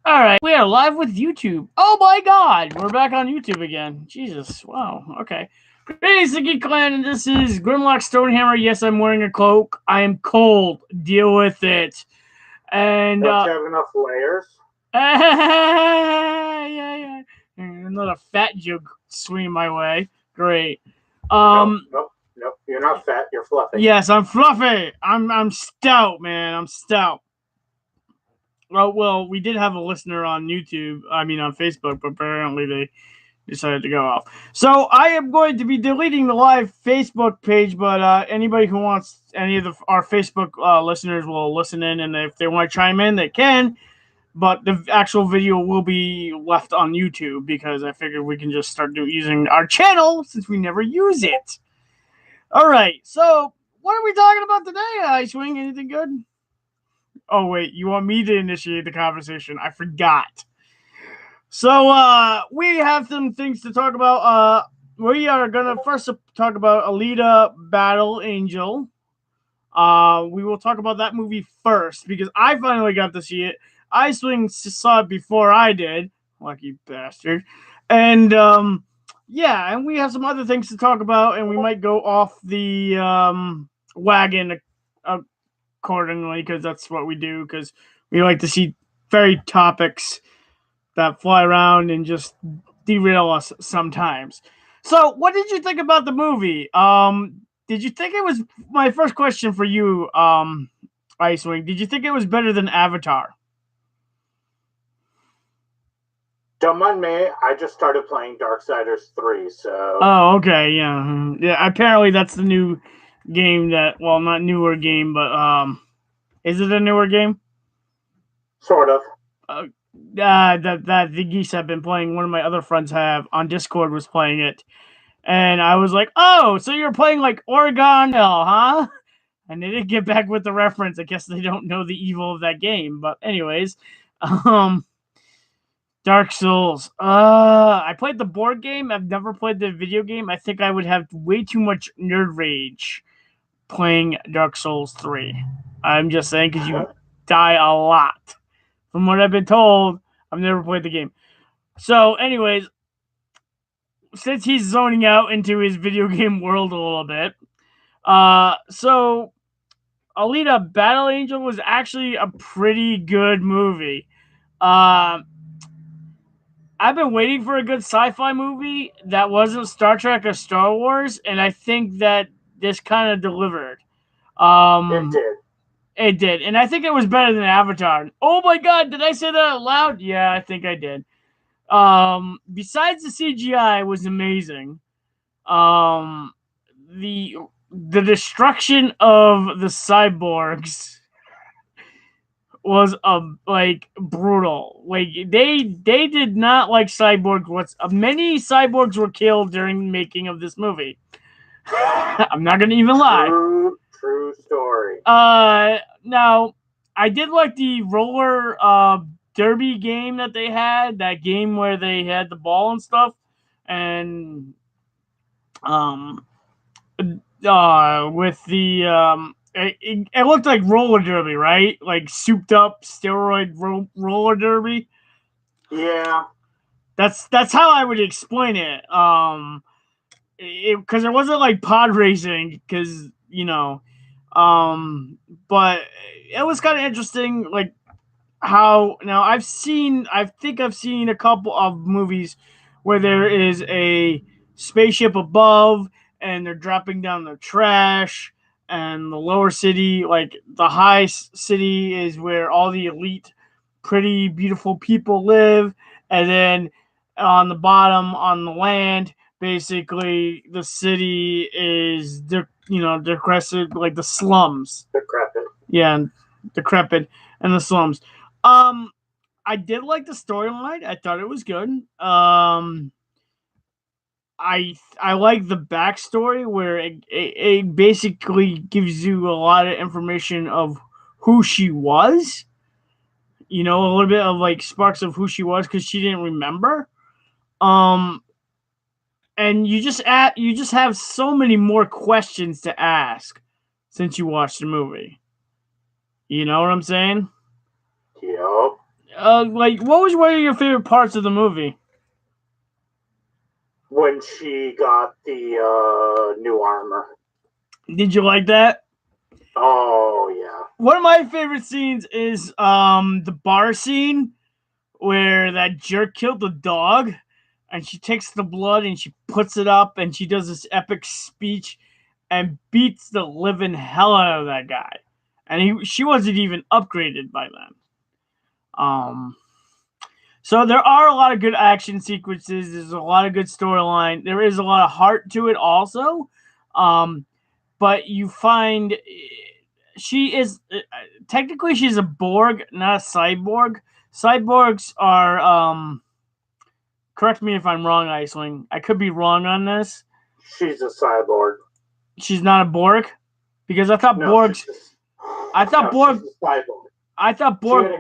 All right, we are live with YouTube. Oh my God, we're back on YouTube again. Jesus, wow. Okay. Greetings, the Geek Clan, and this is Grimlock Stonehammer. Yes, I'm wearing a cloak. I am cold. Deal with it. And don't you have enough layers? yeah. Another fat joke swinging my way. Great. Nope. You're not fat. You're fluffy. Yes, I'm fluffy. I'm stout, man. I'm stout. Well, we did have a listener on YouTube. I mean, on Facebook, but apparently they decided to go off. So I am going to be deleting the live Facebook page, but anybody who wants any of our Facebook listeners will listen in, and if they want to chime in, they can. But the actual video will be left on YouTube because I figured we can just start using our channel since we never use it. All right, so what are we talking about today, Icewing? Anything good? Oh, wait, you want me to initiate the conversation? I forgot. So, we have some things to talk about. We are going to first talk about Alita Battle Angel. We will talk about that movie first because I finally got to see it. Icewing saw it before I did. Lucky bastard. And, yeah, and we have some other things to talk about, and we might go off the wagon accordingly because that's what we do, because we like to see varied topics that fly around and just derail us sometimes. So, what did you think about the movie? Did you think it was, my first question for you, Icewing, did you think it was better than Avatar? Don't mind me. I just started playing Darksiders 3, so... Oh, okay, yeah. Yeah, apparently that's the new game that, well, not newer game, but, is it a newer game? Sort of. That the geese have been playing. One of my other friends have on Discord was playing it, and I was like, "Oh, so you're playing like Oregon Hell, huh?" And they didn't get back with the reference. I guess they don't know the evil of that game. But anyways, Dark Souls. I played the board game. I've never played the video game. I think I would have way too much nerd rage playing Dark Souls 3. I'm just saying, because you die a lot. From what I've been told, I've never played the game. So, anyways, since he's zoning out into his video game world a little bit, so Alita Battle Angel was actually a pretty good movie. I've been waiting for a good sci-fi movie that wasn't Star Trek or Star Wars, and I think that this kind of delivered. It did. It did, and I think it was better than Avatar. Oh my God, did I say that out loud? Yeah, I think I did. Besides the CGI was amazing. The destruction of the cyborgs was like brutal. Like they did not like cyborgs. Many cyborgs were killed during the making of this movie. I'm not gonna even lie. True story. Now I did like the roller derby game that they had. That game where they had the ball and stuff, and with the it looked like roller derby, right? Like souped up steroid roller derby. Yeah, that's how I would explain it. Because it wasn't like pod racing, because but it was kind of interesting, like how now I think I've seen a couple of movies where there is a spaceship above and they're dropping down the trash, and the lower city, like the high city, is where all the elite, pretty beautiful people live, and then on the bottom, on the land, basically the city is decrepit, like the slums. Decrepit. Yeah, decrepit, and the slums. I did like the storyline. I thought it was good. I like the backstory where it basically gives you a lot of information of who she was. A little bit of like sparks of who she was because she didn't remember. And you just have so many more questions to ask since you watched the movie. You know what I'm saying? Yep. like, what was one of your favorite parts of the movie? When she got the new armor. Did you like that? Oh, yeah. One of my favorite scenes is the bar scene where that jerk killed the dog, and she takes the blood and she puts it up, and she does this epic speech and beats the living hell out of that guy. And she wasn't even upgraded by then. So there are a lot of good action sequences. There's a lot of good storyline. There is a lot of heart to it also. But you find she is technically she's a Borg, not a cyborg. Cyborgs are correct me if I'm wrong, Icewing. I could be wrong on this. She's a cyborg. She's not a Borg? Because I thought Borgs I thought Borg she's a cyborg. I thought Borg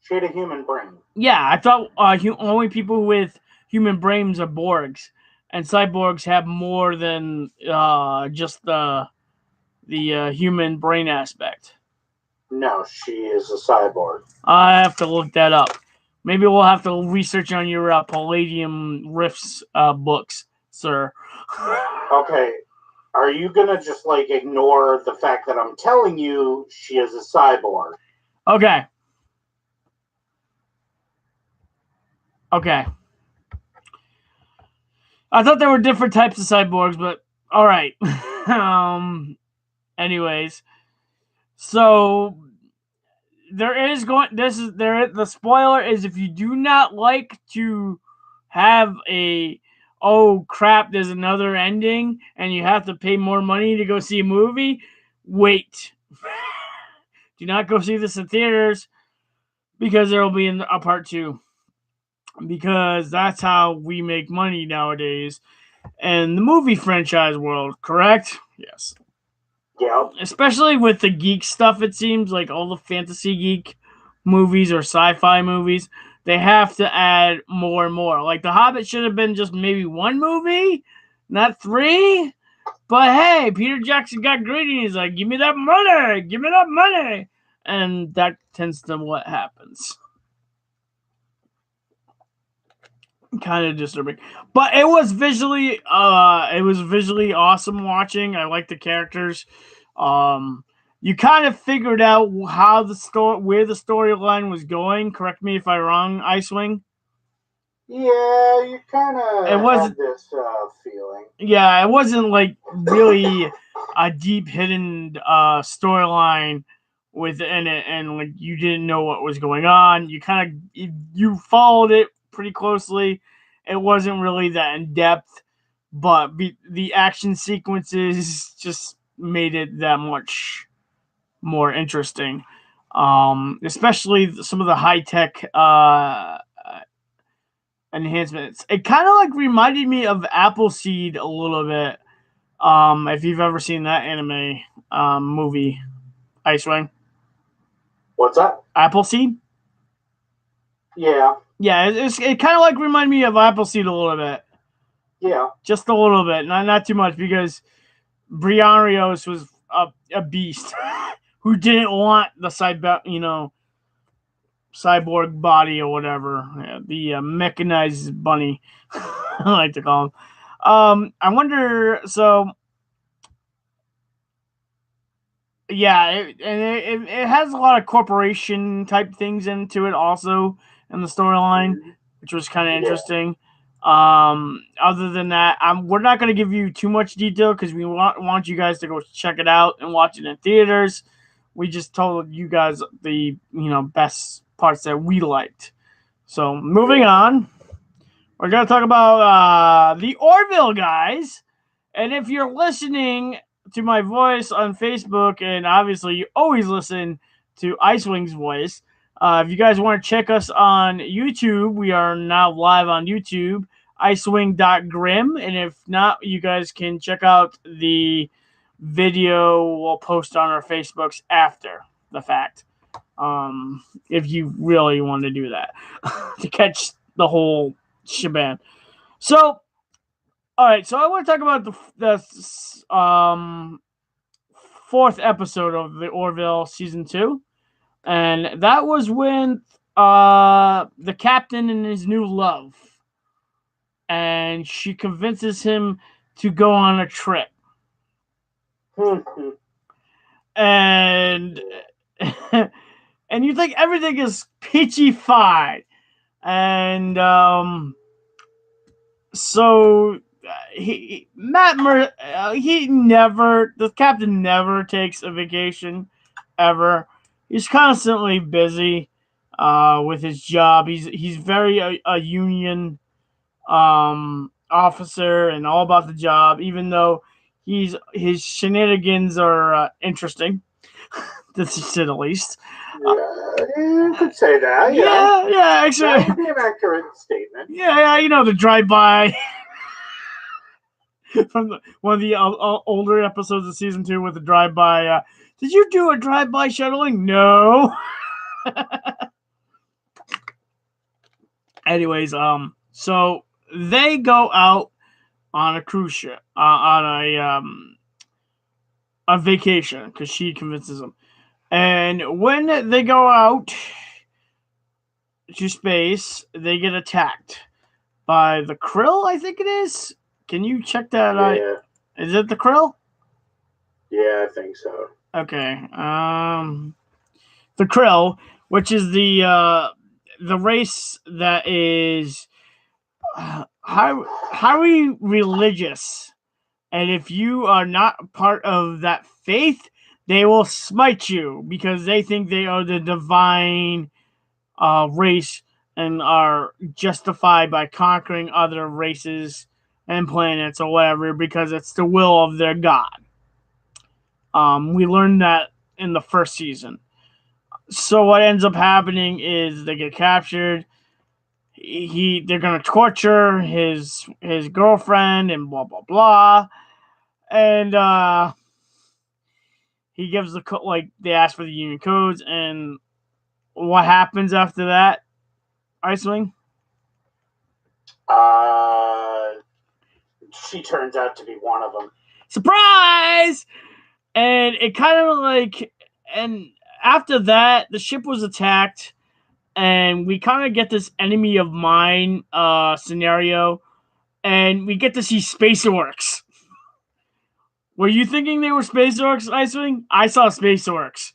she had a human brain. Yeah, I thought only people with human brains are Borgs, and cyborgs have more than just the human brain aspect. No, she is a cyborg. I have to look that up. Maybe we'll have to research on your Palladium Rifts books, sir. Okay, are you gonna just like ignore the fact that I'm telling you she is a cyborg? Okay. Okay. I thought there were different types of cyborgs, but all right. Anyways, so there is going. This is there. The spoiler is if you do not like to have a oh crap, there's another ending, and you have to pay more money to go see a movie. Wait. Do not go see this in theaters because there will be a part 2. Because that's how we make money nowadays in the movie franchise world, correct? Yes. Yeah. Especially with the geek stuff, it seems like all the fantasy geek movies or sci-fi movies, they have to add more and more. Like The Hobbit should have been just maybe 1 movie, not 3. But hey, Peter Jackson got greedy and he's like, give me that money. And that tends to what happens. Kind of disturbing, but it was visually awesome watching. I like the characters. You kind of figured out how where the storyline was going. Correct me if I'm wrong, Icewing. Yeah, you kind of had this feeling. Yeah, it wasn't like really a deep hidden storyline within it, and like you didn't know what was going on. You kind of you followed it pretty closely. It wasn't really that in depth, but the action sequences just made it that much more interesting. Especially some of the high tech enhancements. It kind of like reminded me of Appleseed a little bit. If you've ever seen that anime movie, Icewing. What's that? Appleseed. Yeah. Yeah, it kind of like reminded me of Appleseed a little bit. Yeah. Just a little bit, not too much, because Briarios was a beast who didn't want the cyborg body or whatever, the mechanized bunny, I like to call him. I wonder. So, yeah, it has a lot of corporation type things into it also in the storyline, which was kind of interesting. Other than that, we're not going to give you too much detail because we want you guys to go check it out and watch it in theaters. We just told you guys the best parts that we liked. So moving on, we're going to talk about the Orville guys. And if you're listening to my voice on Facebook, and obviously you always listen to Icewing's voice, if you guys want to check us on YouTube, we are now live on YouTube, Icewing.Grim. And if not, you guys can check out the video we'll post on our Facebooks after the fact. If you really want to do that to catch the whole shebang. So, all right. So I want to talk about the 4th episode of the Orville season 2. And that was when the captain and his new love, and she convinces him to go on a trip. And and you think everything is peachy fine, and so the captain never takes a vacation ever. He's constantly busy with his job. He's very a union officer and all about the job, even though his shenanigans are interesting, to say the least. You could say that. Yeah, actually, that would be an accurate statement. Yeah, you know, the drive-by from one of the older episodes of season 2 with the drive-by. Did you do a drive-by shuttling? No. Anyways, so they go out on a cruise ship, on a vacation, because she convinces them. And when they go out to space, they get attacked by the krill, I think it is. Can you check that out? Yeah. Is it the krill? Yeah, I think so. Okay. The krill, which is the race that is highly religious, and if you are not part of that faith, they will smite you because they think they are the divine race and are justified by conquering other races and planets or whatever because it's the will of their god. We learned that in the first season. So what ends up happening is they get captured. They're gonna torture his girlfriend and blah blah blah, and he gives they ask for the union codes, and what happens after that, Icewing? She turns out to be one of them. Surprise! And it kind of and after that, the ship was attacked, and we kind of get this enemy of mine scenario, and we get to see space orcs. Were you thinking they were space orcs, Icewing? I saw space orcs.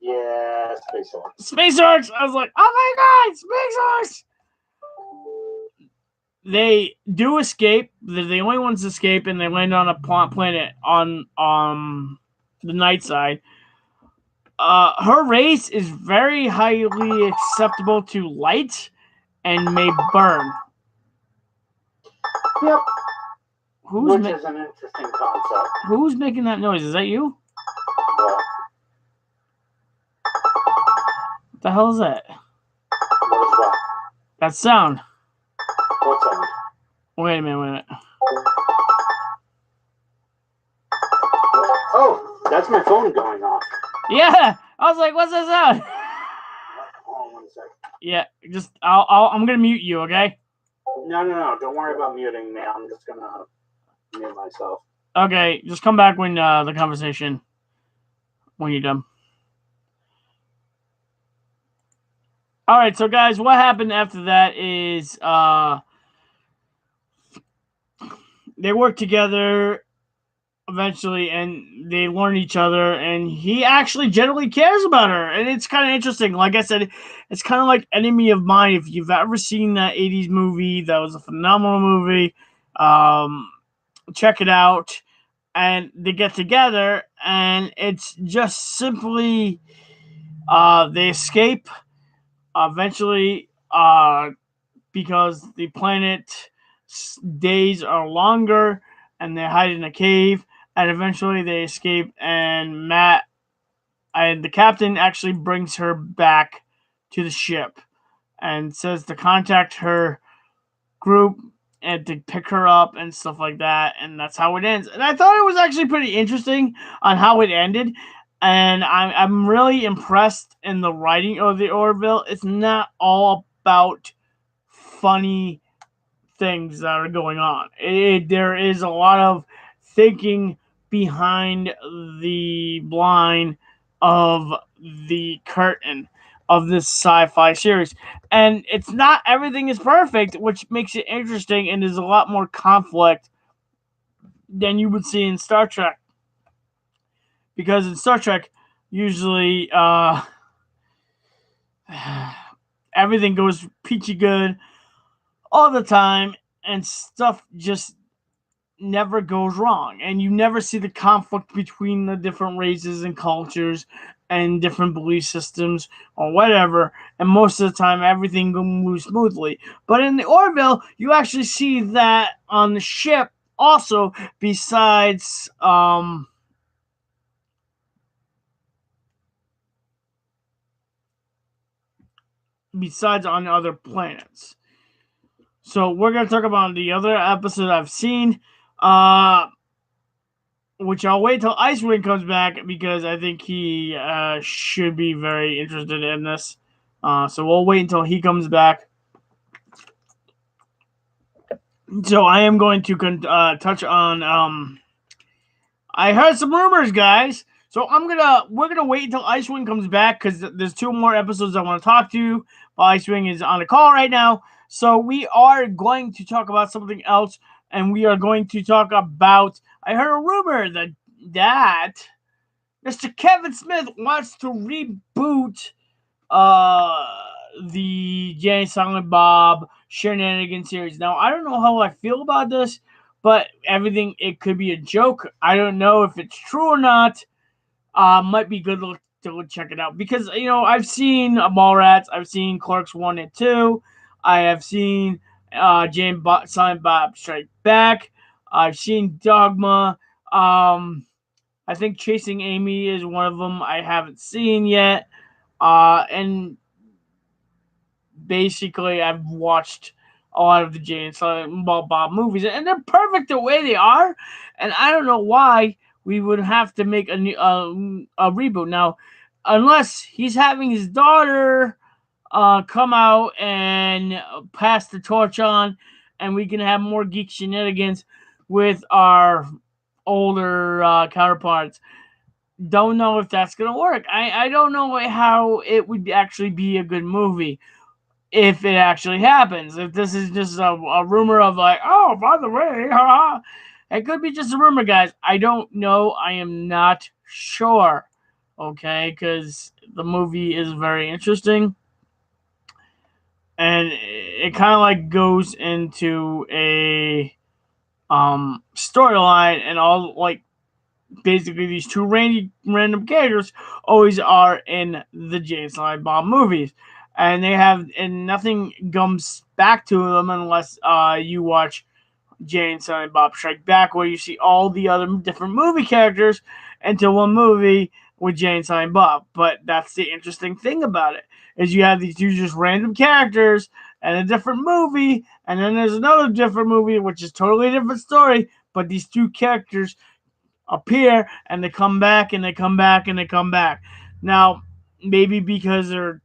Yeah, space orcs. Space orcs! I was like, oh my god, space orcs! They do escape. They're the only ones to escape, and they land on a planet on the night side. Her race is very highly acceptable to light and may burn. Yep. Which is an interesting concept. Who's making that noise? Is that you? What? What the hell is that? What is that? That sound. What sound? Wait a minute. Oh, that's my phone going off. Yeah, I was like, what's that sound? Hold on 1 second. Yeah, I'm gonna mute you, okay? No. Don't worry about muting me. I'm just gonna mute myself. Okay, just come back when the conversation, when you're done. All right, so guys, what happened after that is they work together eventually, and they learn each other, and he actually generally cares about her, and it's kind of interesting. Like I said, it's kind of like Enemy of Mine. If you've ever seen that 80s movie, that was a phenomenal movie. Check it out. And they get together, and it's just simply they escape eventually because the planet's days are longer, and they hide in a cave, and eventually they escape, and the captain actually brings her back to the ship and says to contact her group and to pick her up and stuff like that, and that's how it ends. And I thought it was actually pretty interesting on how it ended, and I'm really impressed in the writing of the Orville. It's not all about funny things that are going on. There is a lot of thinking behind the blind of the curtain. of this sci-fi series. And it's not everything is perfect, which makes it interesting, and there's a lot more conflict than you would see in Star Trek. Because in Star Trek, usually everything goes peachy good all the time, and stuff just never goes wrong, and you never see the conflict between the different races and cultures and different belief systems or whatever, and most of the time everything moves smoothly. But in the Orville, you actually see that on the ship also, besides on other planets. So we're gonna talk about the other episode I've seen, which I'll wait till Icewing comes back because I think he should be very interested in this. So we'll wait until he comes back. So I am going to touch on. I heard some rumors, guys. So we're gonna wait until Icewing comes back because there's 2 more episodes I want to talk to you. But Icewing is on the call right now, so we are going to talk about something else, and we are going to talk about. I heard a rumor that Mr. Kevin Smith wants to reboot the Jay Silent Bob Shenanigan series. Now I don't know how I feel about this, but everything it could be a joke. I don't know if it's true or not. Might be good to check it out because I've seen Mallrats, I've seen Clerks 1 and 2, I have seen Silent Bob Strike Back, I've seen Dogma. I think Chasing Amy is one of them I haven't seen yet. And basically, I've watched a lot of the Jay and Silent Bob movies, and they're perfect the way they are. And I don't know why we would have to make a reboot now, unless he's having his daughter come out and pass the torch on, and we can have more geek shenanigans with our older counterparts. Don't know if that's gonna work. I don't know how it would actually be a good movie if it actually happens. If this is just a rumor of like, oh, by the way, it could be just a rumor, guys. I don't know. I am not sure. Okay, because the movie is very interesting, and it kind of like goes into a storyline, and all like basically these 2 random characters always are in the Jay and Silent Bob movies, and nothing comes back to them unless you watch Jay and Silent Bob Strike Back, where you see all the other different movie characters into one movie with Jay and Silent Bob. But that's the interesting thing about it, is you have these 2 just random characters and a different movie, and then there's another different movie which is totally different story, but these 2 characters appear and they come back and they come back and they come back. Now, maybe because they're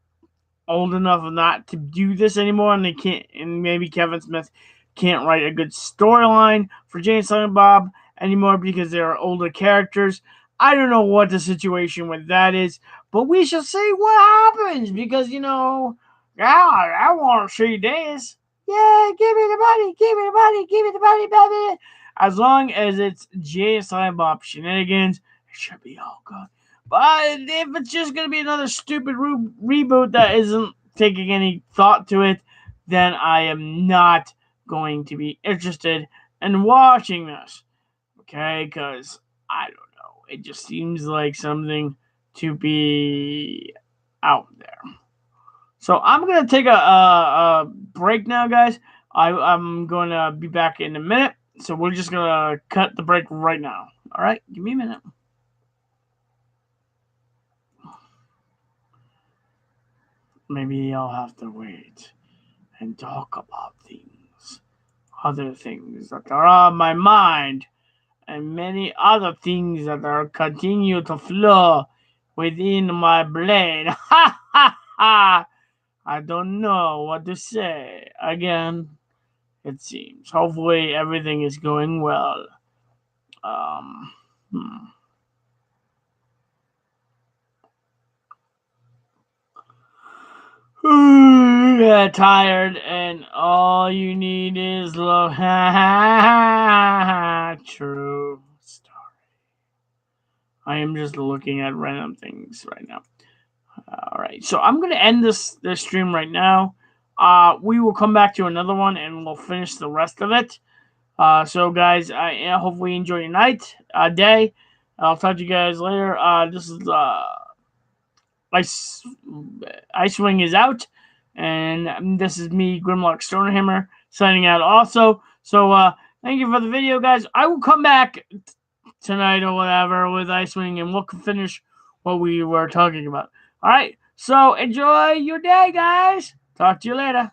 old enough not to do this anymore, and they can't, and maybe Kevin Smith can't write a good storyline for Jay and Silent Bob anymore because they're older characters. I don't know what the situation with that is, but we shall see what happens because yeah, I want to see this. Yeah, give me the money, give me the money, give me the money, baby. As long as it's Jay and Silent Bob shenanigans, it should be all good. But if it's just going to be another stupid reboot that isn't taking any thought to it, then I am not going to be interested in watching this. Okay? Because I don't know. It just seems like something to be out there. So I'm going to take a break now, guys. I'm going to be back in a minute. So we're just going to cut the break right now. All right? Give me a minute. Maybe I'll have to wait and talk about other things that are on my mind, and many other things that are continue to flow within my brain. Ha ha ha! I don't know what to say. Again, it seems. Hopefully everything is going well. Um, tired, and all you need is love. True story. I am just looking at random things right now. All right, so I'm gonna end this stream right now. We will come back to another one, and we'll finish the rest of it. So guys, I hopefully you enjoy your night, day. I'll talk to you guys later. This is Icewing is out, and this is me, Grimlock Stonerhammer, signing out also. So thank you for the video, guys. I will come back tonight or whatever with Icewing, and we'll finish what we were talking about. All right, so enjoy your day, guys. Talk to you later.